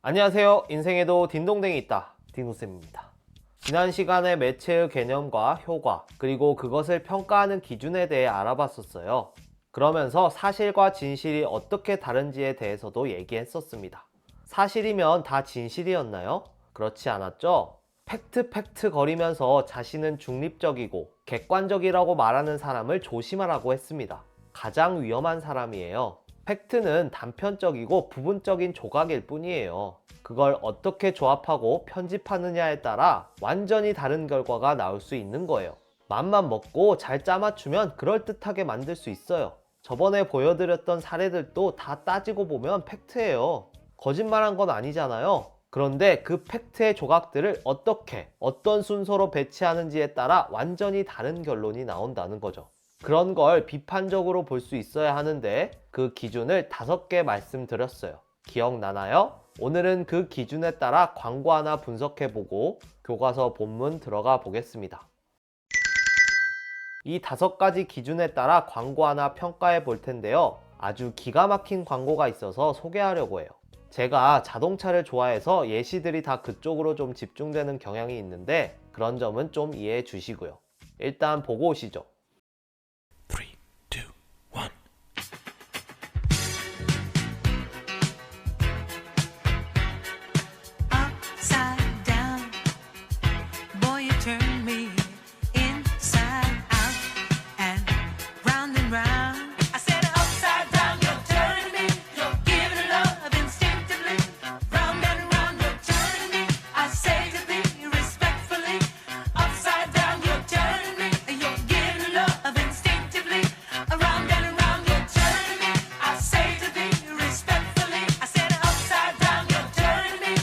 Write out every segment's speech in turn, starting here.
안녕하세요. 인생에도 딩동댕이 있다. 딩동쌤입니다. 지난 시간에 매체의 개념과 효과, 그리고 그것을 평가하는 기준에 대해 알아봤었어요. 그러면서 사실과 진실이 어떻게 다른지에 대해서도 얘기했었습니다. 사실이면 다 진실이었나요? 그렇지 않았죠? 팩트 거리면서 자신은 중립적이고 객관적이라고 말하는 사람을 조심하라고 했습니다. 가장 위험한 사람이에요. 팩트는 단편적이고 부분적인 조각일 뿐이에요. 그걸 어떻게 조합하고 편집하느냐에 따라 완전히 다른 결과가 나올 수 있는 거예요. 맘만 먹고 잘 짜맞추면 그럴듯하게 만들 수 있어요. 저번에 보여드렸던 사례들도 다 따지고 보면 팩트예요. 거짓말한 건 아니잖아요. 그런데 그 팩트의 조각들을 어떻게, 어떤 순서로 배치하는지에 따라 완전히 다른 결론이 나온다는 거죠. 그런 걸 비판적으로 볼 수 있어야 하는데 그 기준을 5개 말씀드렸어요. 기억나나요? 오늘은 그 기준에 따라 광고 하나 분석해보고 교과서 본문 들어가 보겠습니다. 이 5가지 기준에 따라 광고 하나 평가해 볼 텐데요. 아주 기가 막힌 광고가 있어서 소개하려고 해요. 제가 자동차를 좋아해서 예시들이 다 그쪽으로 좀 집중되는 경향이 있는데 그런 점은 좀 이해해 주시고요. 일단 보고 오시죠. 3, 2, 1. Upside down, boy, you turn me inside out and round and round. I said upside down, you're turning me, you're giving love instinctively. Round and round, you're turning me. I say to thee respectfully, upside down, you're turning me, you're giving love instinctively. Around and around, you're turning me. I say to thee respectfully, I said upside down, you're turning me.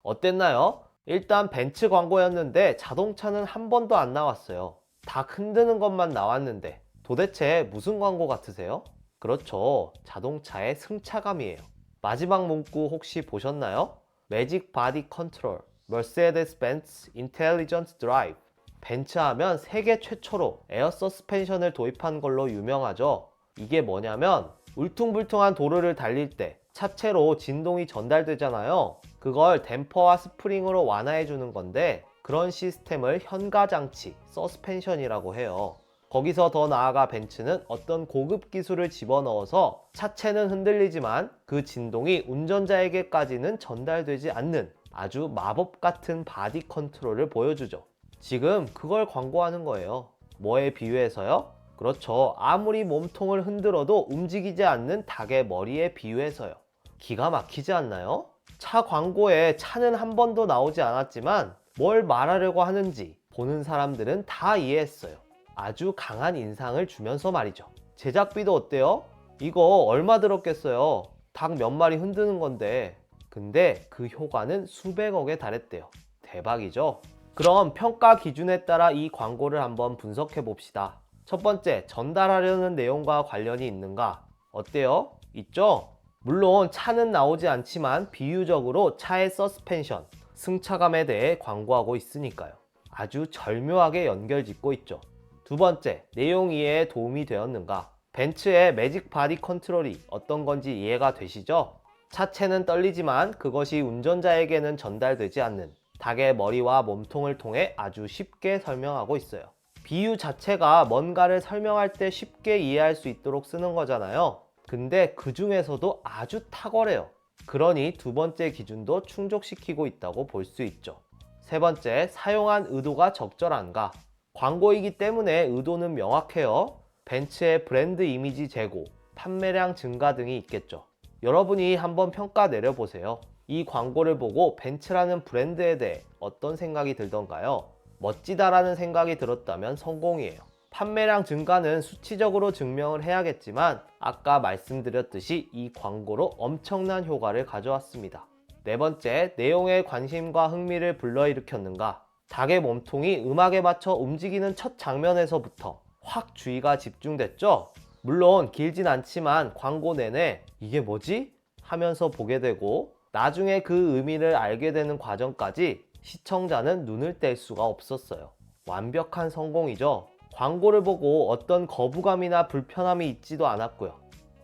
어땠나요? 일단 벤츠 광고였는데 자동차는 한 번도 안 나왔어요. 다 흔드는 것만 나왔는데 도대체 무슨 광고 같으세요? 그렇죠. 자동차의 승차감이에요. 마지막 문구 혹시 보셨나요? 매직 바디 컨트롤, 머세데스 벤츠 인텔리전트 드라이브. 벤츠 하면 세계 최초로 에어 서스펜션을 도입한 걸로 유명하죠. 이게 뭐냐면 울퉁불퉁한 도로를 달릴 때 차체로 진동이 전달되잖아요. 그걸 댐퍼와 스프링으로 완화해 주는 건데 그런 시스템을 현가장치, 서스펜션이라고 해요. 거기서 더 나아가 벤츠는 어떤 고급 기술을 집어넣어서 차체는 흔들리지만 그 진동이 운전자에게까지는 전달되지 않는 아주 마법 같은 바디 컨트롤을 보여주죠. 지금 그걸 광고하는 거예요. 뭐에 비유해서요? 그렇죠. 아무리 몸통을 흔들어도 움직이지 않는 닭의 머리에 비유해서요. 기가 막히지 않나요? 차 광고에 차는 한 번도 나오지 않았지만 뭘 말하려고 하는지 보는 사람들은 다 이해했어요. 아주 강한 인상을 주면서 말이죠. 제작비도 어때요? 이거 얼마 들었겠어요? 닭 몇 마리 흔드는 건데. 근데 그 효과는 수백억에 달했대요. 대박이죠? 그럼 평가 기준에 따라 이 광고를 한번 분석해 봅시다. 첫 번째, 전달하려는 내용과 관련이 있는가? 어때요? 있죠? 물론 차는 나오지 않지만 비유적으로 차의 서스펜션, 승차감에 대해 광고하고 있으니까요. 아주 절묘하게 연결짓고 있죠. 두 번째, 내용 이해에 도움이 되었는가? 벤츠의 매직 바디 컨트롤이 어떤 건지 이해가 되시죠? 차체는 떨리지만 그것이 운전자에게는 전달되지 않는 닭의 머리와 몸통을 통해 아주 쉽게 설명하고 있어요. 비유 자체가 뭔가를 설명할 때 쉽게 이해할 수 있도록 쓰는 거잖아요. 근데 그 중에서도 아주 탁월해요. 그러니 두 번째 기준도 충족시키고 있다고 볼 수 있죠. 세 번째, 사용한 의도가 적절한가? 광고이기 때문에 의도는 명확해요. 벤츠의 브랜드 이미지 제고, 판매량 증가 등이 있겠죠. 여러분이 한번 평가 내려보세요. 이 광고를 보고 벤츠라는 브랜드에 대해 어떤 생각이 들던가요? 멋지다라는 생각이 들었다면 성공이에요. 판매량 증가는 수치적으로 증명을 해야겠지만 아까 말씀드렸듯이 이 광고로 엄청난 효과를 가져왔습니다. 네 번째, 내용에 관심과 흥미를 불러일으켰는가? 닭의 몸통이 음악에 맞춰 움직이는 첫 장면에서부터 확 주의가 집중됐죠? 물론 길진 않지만 광고 내내 이게 뭐지? 하면서 보게 되고 나중에 그 의미를 알게 되는 과정까지 시청자는 눈을 뗄 수가 없었어요. 완벽한 성공이죠. 광고를 보고 어떤 거부감이나 불편함이 있지도 않았고요.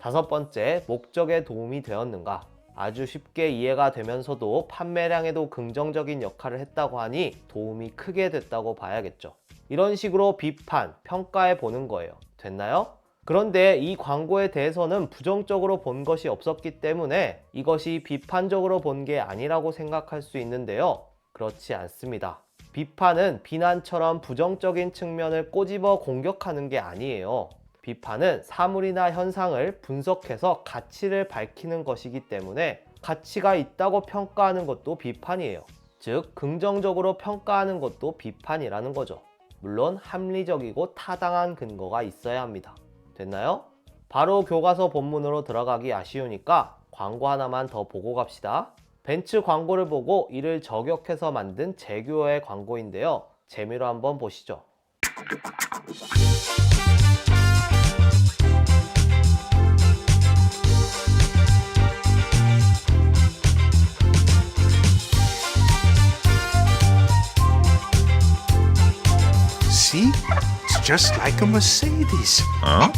다섯 번째, 목적에 도움이 되었는가? 아주 쉽게 이해가 되면서도 판매량에도 긍정적인 역할을 했다고 하니 도움이 크게 됐다고 봐야겠죠. 이런 식으로 비판, 평가해 보는 거예요. 됐나요? 그런데 이 광고에 대해서는 부정적으로 본 것이 없었기 때문에 이것이 비판적으로 본 게 아니라고 생각할 수 있는데요. 그렇지 않습니다. 비판은 비난처럼 부정적인 측면을 꼬집어 공격하는 게 아니에요. 비판은 사물이나 현상을 분석해서 가치를 밝히는 것이기 때문에 가치가 있다고 평가하는 것도 비판이에요. 즉, 긍정적으로 평가하는 것도 비판이라는 거죠. 물론 합리적이고 타당한 근거가 있어야 합니다. 됐나요? 바로 교과서 본문으로 들어가기 아쉬우니까 광고 하나만 더 보고 갑시다. 벤츠 광고를 보고 이를 저격해서 만든 제규어의 광고인데요. 재미로 한번 보시죠. See? It's just like a Mercedes. Huh?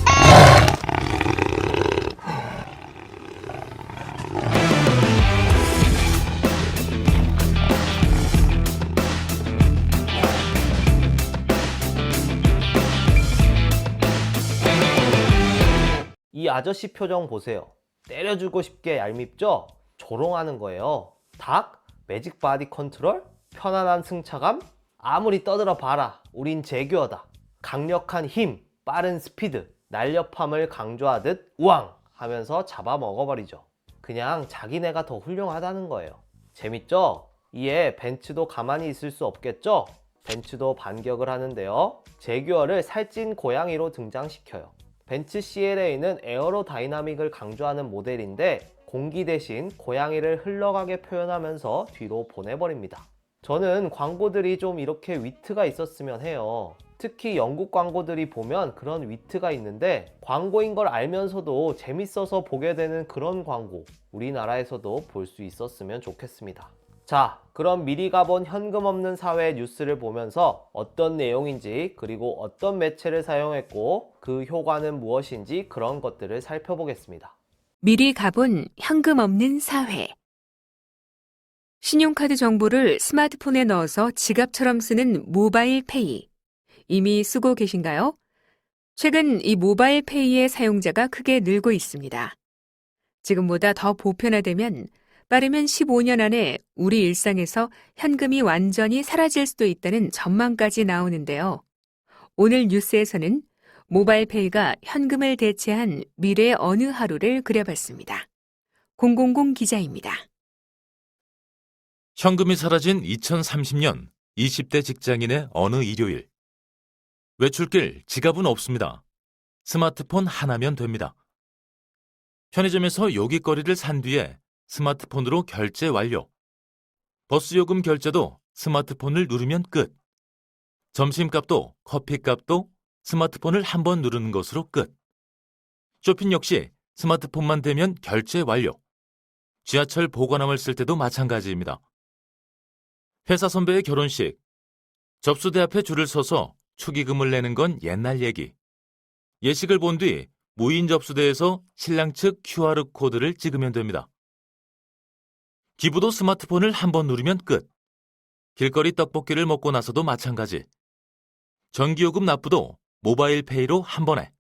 이 아저씨 표정 보세요. 때려주고 싶게 얄밉죠? 조롱하는 거예요. 닭? 매직 바디 컨트롤? 편안한 승차감? 아무리 떠들어 봐라. 우린 제규어다. 강력한 힘, 빠른 스피드, 날렵함을 강조하듯 우왕 하면서 잡아먹어버리죠. 그냥 자기네가 더 훌륭하다는 거예요. 재밌죠? 이에 벤츠도 가만히 있을 수 없겠죠? 벤츠도 반격을 하는데요. 제규어를 살찐 고양이로 등장시켜요. 벤츠 CLA는 에어로다이나믹을 강조하는 모델인데 공기 대신 고양이를 흘러가게 표현하면서 뒤로 보내버립니다. 저는 광고들이 좀 이렇게 위트가 있었으면 해요. 특히 영국 광고들이 보면 그런 위트가 있는데 광고인 걸 알면서도 재밌어서 보게 되는 그런 광고 우리나라에서도 볼 수 있었으면 좋겠습니다. 자, 그럼 미리 가본 현금 없는 사회 뉴스를 보면서 어떤 내용인지 그리고 어떤 매체를 사용했고 그 효과는 무엇인지 그런 것들을 살펴보겠습니다. 미리 가본 현금 없는 사회. 신용카드 정보를 스마트폰에 넣어서 지갑처럼 쓰는 모바일 페이. 이미 쓰고 계신가요? 최근 이 모바일 페이의 사용자가 크게 늘고 있습니다. 지금보다 더 보편화되면 빠르면 15년 안에 우리 일상에서 현금이 완전히 사라질 수도 있다는 전망까지 나오는데요. 오늘 뉴스에서는 모바일 페이가 현금을 대체한 미래의 어느 하루를 그려봤습니다. 000 기자입니다. 현금이 사라진 2030년 20대 직장인의 어느 일요일. 외출길 지갑은 없습니다. 스마트폰 하나면 됩니다. 편의점에서 요깃거리를 산 뒤에 스마트폰으로 결제 완료. 버스 요금 결제도 스마트폰을 누르면 끝. 점심값도 커피값도 스마트폰을 한번 누르는 것으로 끝. 쇼핑 역시 스마트폰만 되면 결제 완료. 지하철 보관함을 쓸 때도 마찬가지입니다. 회사 선배의 결혼식. 접수대 앞에 줄을 서서 축의금을 내는 건 옛날 얘기. 예식을 본 뒤 무인 접수대에서 신랑 측 QR코드를 찍으면 됩니다. 기부도 스마트폰을 한번 누르면 끝. 길거리 떡볶이를 먹고 나서도 마찬가지. 전기요금 납부도 모바일 페이로 한 번에.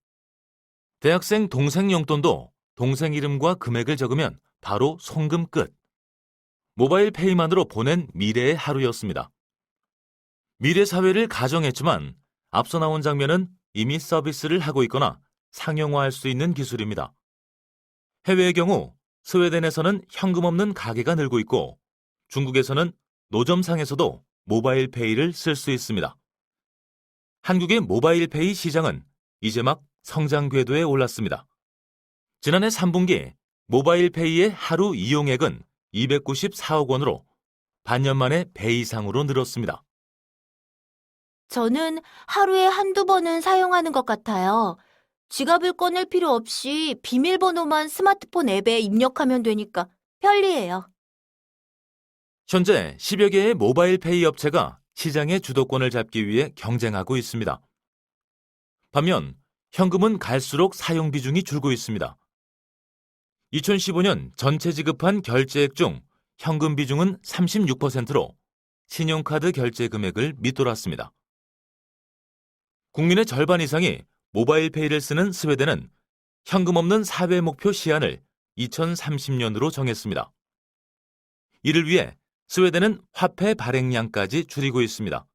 대학생 동생 용돈도 동생 이름과 금액을 적으면 바로 송금 끝. 모바일 페이만으로 보낸 미래의 하루였습니다. 미래 사회를 가정했지만 앞서 나온 장면은 이미 서비스를 하고 있거나 상용화할 수 있는 기술입니다. 해외의 경우 스웨덴에서는 현금 없는 가게가 늘고 있고 중국에서는 노점상에서도 모바일 페이를 쓸 수 있습니다. 한국의 모바일 페이 시장은 이제 막 성장 궤도에 올랐습니다. 지난해 3분기 모바일 페이의 하루 이용액은 294억 원으로 반년 만에 배 이상으로 늘었습니다. 저는 하루에 한두 번은 사용하는 것 같아요. 지갑을 꺼낼 필요 없이 비밀번호만 스마트폰 앱에 입력하면 되니까 편리해요. 현재 10여 개의 모바일 페이 업체가 시장의 주도권을 잡기 위해 경쟁하고 있습니다. 반면 현금은 갈수록 사용 비중이 줄고 있습니다. 2015년 전체 지급한 결제액 중 현금 비중은 36%로 신용카드 결제 금액을 밑돌았습니다. 국민의 절반 이상이 모바일페이를 쓰는 스웨덴은 현금 없는 사회 목표 시한을 2030년으로 정했습니다. 이를 위해 스웨덴은 화폐 발행량까지 줄이고 있습니다.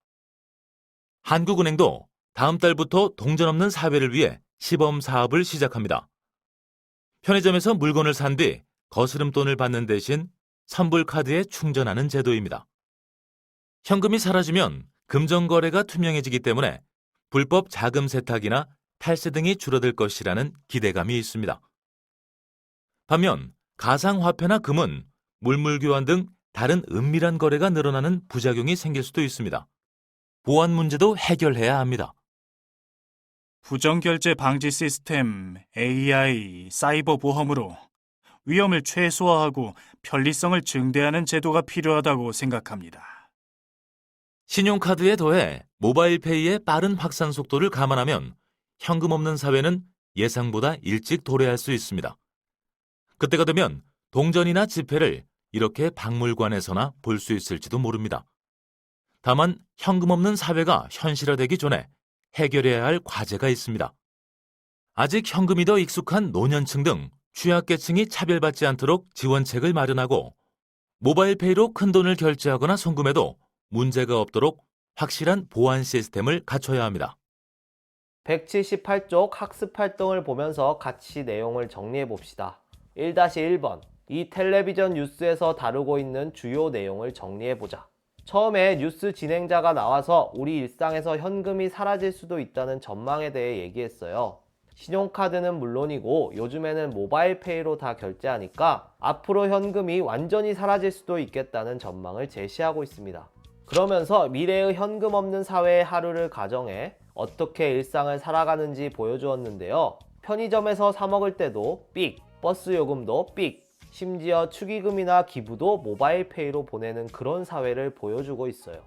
한국은행도 다음 달부터 동전 없는 사회를 위해 시범 사업을 시작합니다. 편의점에서 물건을 산 뒤 거스름돈을 받는 대신 선불카드에 충전하는 제도입니다. 현금이 사라지면 금전거래가 투명해지기 때문에 불법 자금 세탁이나 탈세 등이 줄어들 것이라는 기대감이 있습니다. 반면 가상화폐나 금은 물물교환 등 다른 은밀한 거래가 늘어나는 부작용이 생길 수도 있습니다. 보안 문제도 해결해야 합니다. 부정결제 방지 시스템, AI, 사이버 보험으로 위험을 최소화하고 편리성을 증대하는 제도가 필요하다고 생각합니다. 신용카드에 더해 모바일페이의 빠른 확산 속도를 감안하면 현금 없는 사회는 예상보다 일찍 도래할 수 있습니다. 그때가 되면 동전이나 지폐를 이렇게 박물관에서나 볼 수 있을지도 모릅니다. 다만 현금 없는 사회가 현실화되기 전에 해결해야 할 과제가 있습니다. 아직 현금이 더 익숙한 노년층 등 취약계층이 차별받지 않도록 지원책을 마련하고 모바일페이로 큰돈을 결제하거나 송금해도 문제가 없도록 확실한 보안 시스템을 갖춰야 합니다. 178쪽 학습 활동을 보면서 같이 내용을 정리해 봅시다. 1-1번. 이 텔레비전 뉴스에서 다루고 있는 주요 내용을 정리해 보자. 처음에 뉴스 진행자가 나와서 우리 일상에서 현금이 사라질 수도 있다는 전망에 대해 얘기했어요. 신용카드는 물론이고 요즘에는 모바일페이로 다 결제하니까 앞으로 현금이 완전히 사라질 수도 있겠다는 전망을 제시하고 있습니다. 그러면서 미래의 현금 없는 사회의 하루를 가정해 어떻게 일상을 살아가는지 보여주었는데요. 편의점에서 사 먹을 때도 삑, 버스 요금도 삑, 심지어 축의금이나 기부도 모바일페이로 보내는 그런 사회를 보여주고 있어요.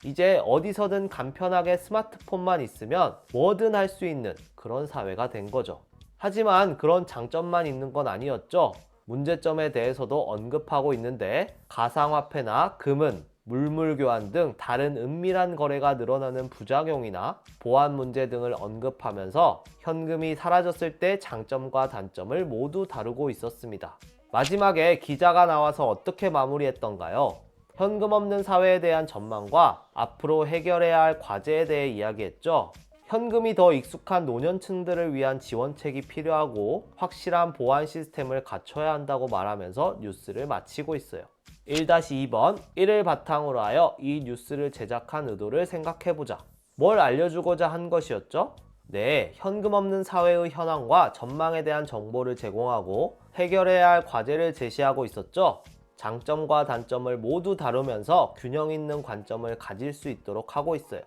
이제 어디서든 간편하게 스마트폰만 있으면 뭐든 할 수 있는 그런 사회가 된 거죠. 하지만 그런 장점만 있는 건 아니었죠. 문제점에 대해서도 언급하고 있는데 가상화폐나 금은 물물교환 등 다른 은밀한 거래가 늘어나는 부작용이나 보안 문제 등을 언급하면서 현금이 사라졌을 때 장점과 단점을 모두 다루고 있었습니다. 마지막에 기자가 나와서 어떻게 마무리했던가요? 현금 없는 사회에 대한 전망과 앞으로 해결해야 할 과제에 대해 이야기했죠. 현금이 더 익숙한 노년층들을 위한 지원책이 필요하고 확실한 보안 시스템을 갖춰야 한다고 말하면서 뉴스를 마치고 있어요. 1-2번. 이를 바탕으로 하여 이 뉴스를 제작한 의도를 생각해보자. 뭘 알려주고자 한 것이었죠? 네, 현금 없는 사회의 현황과 전망에 대한 정보를 제공하고 해결해야 할 과제를 제시하고 있었죠. 장점과 단점을 모두 다루면서 균형 있는 관점을 가질 수 있도록 하고 있어요.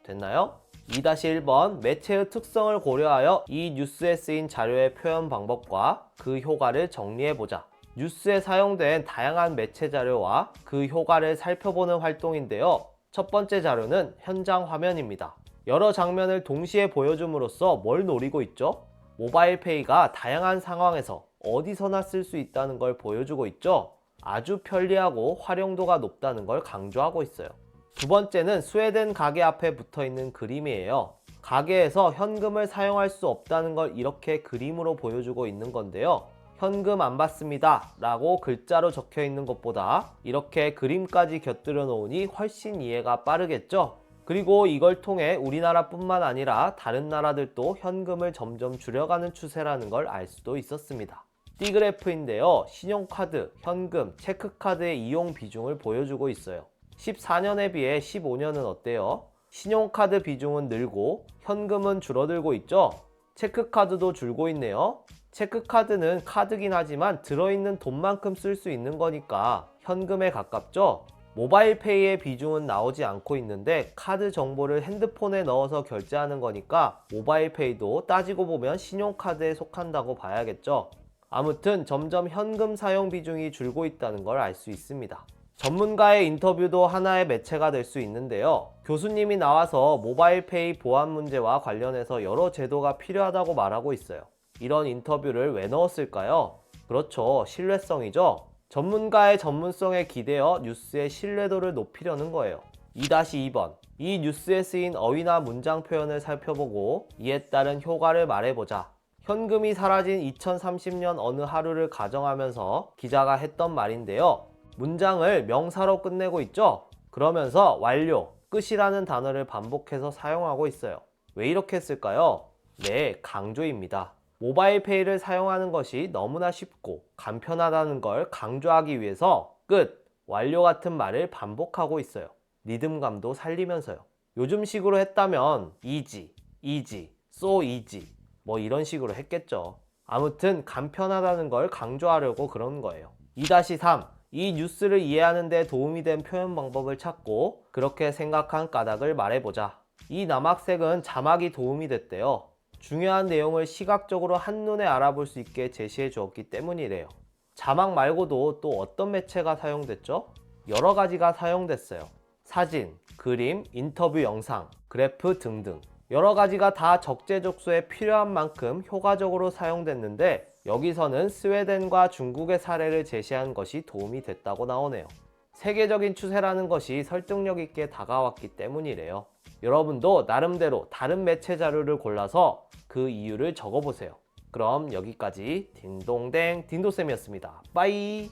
됐나요? 2-1번. 매체의 특성을 고려하여 이 뉴스에 쓰인 자료의 표현 방법과 그 효과를 정리해보자. 뉴스에 사용된 다양한 매체 자료와 그 효과를 살펴보는 활동인데요. 첫 번째 자료는 현장 화면입니다. 여러 장면을 동시에 보여줌으로써 뭘 노리고 있죠? 모바일페이가 다양한 상황에서 어디서나 쓸 수 있다는 걸 보여주고 있죠? 아주 편리하고 활용도가 높다는 걸 강조하고 있어요. 두 번째는 스웨덴 가게 앞에 붙어있는 그림이에요. 가게에서 현금을 사용할 수 없다는 걸 이렇게 그림으로 보여주고 있는 건데요. 현금 안 받습니다 라고 글자로 적혀 있는 것보다 이렇게 그림까지 곁들여 놓으니 훨씬 이해가 빠르겠죠? 그리고 이걸 통해 우리나라뿐만 아니라 다른 나라들도 현금을 점점 줄여가는 추세라는 걸 알 수도 있었습니다. D그래프인데요. 신용카드, 현금, 체크카드의 이용 비중을 보여주고 있어요. 14년에 비해 15년은 어때요? 신용카드 비중은 늘고 현금은 줄어들고 있죠? 체크카드도 줄고 있네요. 체크카드는 카드긴 하지만 들어있는 돈만큼 쓸 수 있는 거니까 현금에 가깝죠? 모바일페이의 비중은 나오지 않고 있는데 카드 정보를 핸드폰에 넣어서 결제하는 거니까 모바일페이도 따지고 보면 신용카드에 속한다고 봐야겠죠? 아무튼 점점 현금 사용 비중이 줄고 있다는 걸 알 수 있습니다. 전문가의 인터뷰도 하나의 매체가 될 수 있는데요. 교수님이 나와서 모바일페이 보안 문제와 관련해서 여러 제도가 필요하다고 말하고 있어요. 이런 인터뷰를 왜 넣었을까요? 그렇죠. 신뢰성이죠. 전문가의 전문성에 기대어 뉴스의 신뢰도를 높이려는 거예요. 2-2번. 이 뉴스에 쓰인 어휘나 문장 표현을 살펴보고 이에 따른 효과를 말해보자. 현금이 사라진 2030년 어느 하루를 가정하면서 기자가 했던 말인데요. 문장을 명사로 끝내고 있죠? 그러면서 완료, 끝이라는 단어를 반복해서 사용하고 있어요. 왜 이렇게 했을까요? 네, 강조입니다. 모바일페이를 사용하는 것이 너무나 쉽고 간편하다는 걸 강조하기 위해서 끝, 완료 같은 말을 반복하고 있어요. 리듬감도 살리면서요. 요즘 식으로 했다면 easy, easy, so easy 뭐 이런 식으로 했겠죠. 아무튼 간편하다는 걸 강조하려고 그런 거예요. 2-3. 이 뉴스를 이해하는 데 도움이 된 표현 방법을 찾고 그렇게 생각한 까닭을 말해보자. 이 남학생은 자막이 도움이 됐대요. 중요한 내용을 시각적으로 한눈에 알아볼 수 있게 제시해 주었기 때문이래요. 자막 말고도 또 어떤 매체가 사용됐죠? 여러 가지가 사용됐어요. 사진, 그림, 인터뷰 영상, 그래프 등등. 여러 가지가 다 적재적소에 필요한 만큼 효과적으로 사용됐는데 여기서는 스웨덴과 중국의 사례를 제시한 것이 도움이 됐다고 나오네요. 세계적인 추세라는 것이 설득력 있게 다가왔기 때문이래요. 여러분도 나름대로 다른 매체 자료를 골라서 그 이유를 적어보세요. 그럼 여기까지 딩동댕 딩도쌤이었습니다. 빠이!